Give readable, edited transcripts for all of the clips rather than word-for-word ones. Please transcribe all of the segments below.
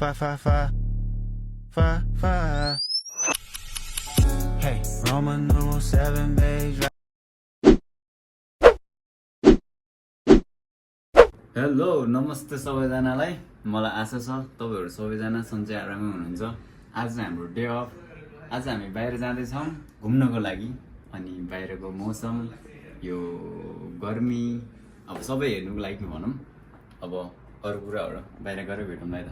Fa fa fa fa fa. Hey, Roman numeral 7 page. Hello नमस्ते सबैजनालाई मलाई आशा छ तपाईहरु सबैजना सन्चै आरामै हुनुहुन्छ। आज हाम्रो डे अफ। आज हामी बाहिर जाँदै छौं घुम्नको लागि अनि बाहिरको मौसम यो गर्मी अब सबै हेर्नुको लागि भनौं। अब अरु कुराहरु बाहिर गएर भेटौँला है त।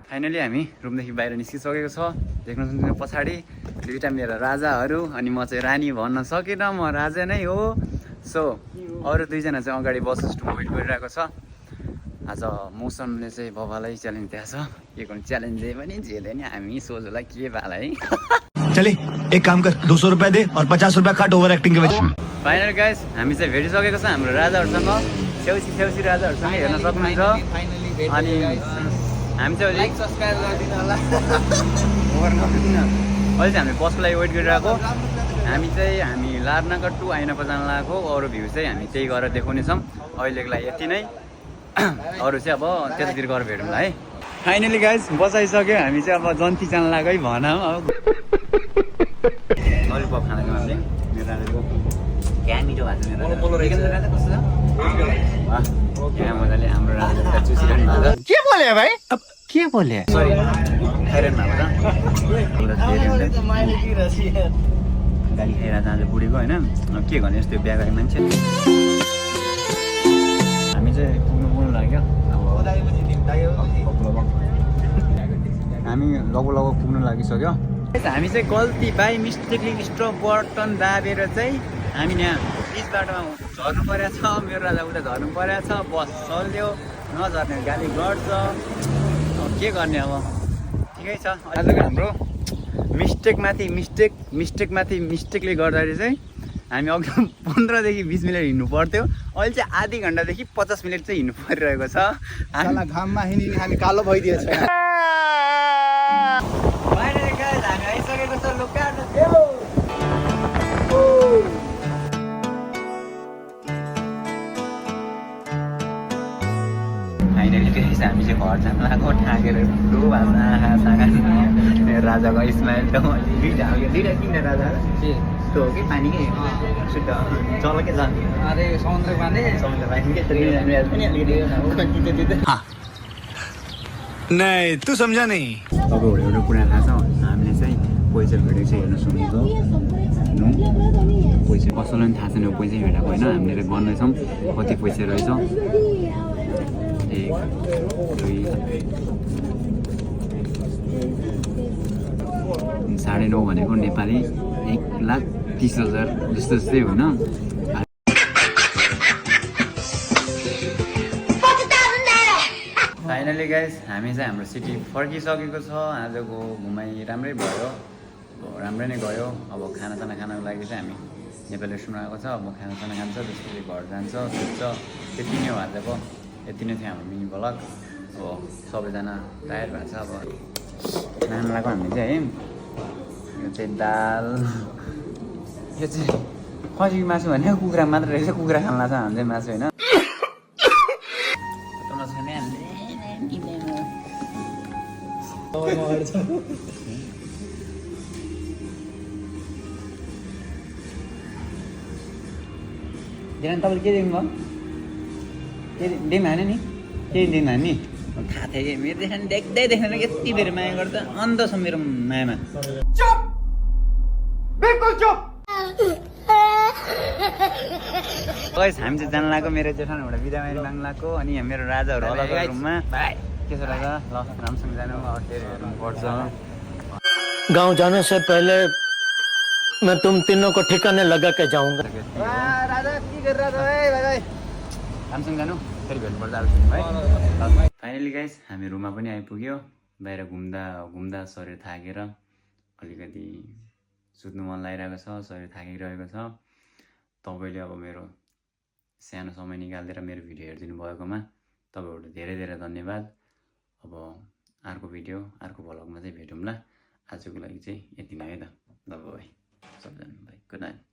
फाइनली हामी रुमदेखि बाहिर निस्किसकेको छ। देख्न सक्नुहुन्छ पछाडी दुईटा मेरा राजाहरु अनि म चाहिँ रानी भन्न सकिन, म राजा नै हो। सो अरु दुईजना चाहिँ अगाडि बस स्टपमा वेट गरिरहेको छ। आज मौसमले चाहिँ बबालाई च्यालेन्ज दिएको छ। के गर्नु च्यालेन्ज दिए पनि झेले नि हामी सोझोलाई के बाला है। चले एक काम कर 200 रुपया दे और 50 रुपया काट ओभर एक्टिंग के वजह। फाइनल गाइस हामी चाहिँ भेटिसकेको छ हाम्रो राजाहरुसँग। छेउसी राजाहरुसँग हेर्न सक्नुहुन्छ। अनि हामी चाहिँ लाइक सब्स्क्राइब गरिदिनु होला। ओभर गरिदिनु। अहिले चाहिँ हामी बसको लागि वेट गरिरहेको। हामी लार्नाका टु आइनाको जान लागेको। अरु भ्यू चाहिँ हामी त्यही गरेर देखाउने छौं। अहिलेको लागि यति नै। अरु चाहिँ अब त्यतातिर गएर भेटौँला है। फाइनली गाइस बसाइसक्यो। हामी चाहिँ अब जन्ती जान लागेको है भनौँ। अब ललिपप खानको लागि मेरो राजाको क्या मिठो भएको छ। मेरो राजा कस्तो छ? वाह क्या मजाले हाम्रो राजाले चुसिरहनु भएको छ। क्या बोले भाई? अब क्या बोले? सरी खाइरहनु भएको छ। गाली खाइरहेको आज बुढीको होइन। अब के गर्ने यस्तो बिहा गरेको मान्छे। हामी चाहिँ पुग्नु लाग्यो। हामी लगभग पुग्नु लागिसक्यो। हामी चाहिँ गल्ती बाई मिस्टेकली स्टप बटन दाबेर चाहिँ हामी यहाँ बिच बाटोमा झर्नु परेको छ। मेरो राजा उता झर्नु परेको छ। बस चल्यो नझर्ने गाली गर्छ। अब के गर्ने अब ठिकै छ। आजको हाम्रो मिस्टेकले गर्दाखेरि चाहिँ हामी अघि 15 देखि 20 मिनट हिँड्नु पर्थ्यो। अहिले चाहिँ आधी घण्टादेखि 50 मिनट चाहिँ हिँड्नु परिरहेको छ। घाममा हिँडी हामी कालो भइदिएछ। हामी आइसकेको छ लोकार्न। फाइनली चाहिँ हामी चाहिँ घर जान लाग्यो। ठाकेर ठुलो भाषा आँखा साँगा राजाको स्माइल त दुईटा किन राजा त्यो हो कि पानी के शुद्ध चल के छ। अरे समुद्र पानी नहीं तू समझा नहीं। अब एउटा कुरा थाहा छ हामीले चाहिँ पैसा भेटेको चाहिँ हेर्न सक्नुहुन्छ। पैसा कसैलाई पनि थाहा छैन पैसा भेटेको होइन। हामीले गर्दैछौँ कति पैसा रहेछ। 1 2 9.5 भनेको नेपाली 1,30,000 जस्तो जस्तै होइन। फाइनली गाइस हामी चाहिँ हाम्रो सिटी फर्किसकेको छ। आजको घुमाइ राम्रै भयो। राम्रै नै गयो। अब खानासाना खानको लागि चाहिँ हामी नेपाली रेस्टुरेन्टमा आएको छ। अब खानासाना खान्छ त्यसपछि घर जान्छ सुत्छ। त्यति नै हो आजको। यति नै थियो हाम्रो मिनी भ्लग। अब सबैजना टायर्ड भएको छ। अब खान लाग्यो हामी चाहिँ है। यो चाहिँ दाल, यो चाहिँ खसीको मासु भने कुखुरा मात्र रहेछ। कुखुरा खान लाग्छ हामी चाहिँ मासु होइन। तपाईँले के देख्नुभयो? के देख्नु हाने नि? केही देख्नु हाने नि? थाहा थियो कि मेरो देख्न देख्दै देख्दैन यति धेरै माया गर्छ। अन्त छ मेरो मायामा। चुप बिल्कुल चुप। गाइस हामी चाहिँ जान लाग्यो। मेरो जेठानबाट बिदा माग्न लाग्यो। अनि मेरो राजाहरू अलग रुममा। के छ राजा? ल राम्रोसँग जानु। अब फेरि हेर्नुपर्छ। गांव जाने से पहले मैं तुम तीनों को ठिकाने लगा के जाऊंगा। राजा के गरिरहेको छ है भाइ? राम्रोसँग जानु फेरि भेट्नुपर्छ है। फाइनली गाइस हामी रुममा पनि आइपुग्यो। बाहिर घुम्दा शरीर थाकेर अलिकति सुत्नु मन लागिरहेको छ। शरीर थाकिरहेको छ। तपाईँले अब मेरो सानो समय निकालेर मेरो भिडियो हेरिदिनु भएकोमा तपाईँहरू धेरै धेरै धन्यवाद। अब अर्को भिडियो अर्को भ्लगमा चाहिँ भेटौँला। आजको लागि चाहिँ यति नै है त। ल बाई सबैजना बाई गुड नाइट।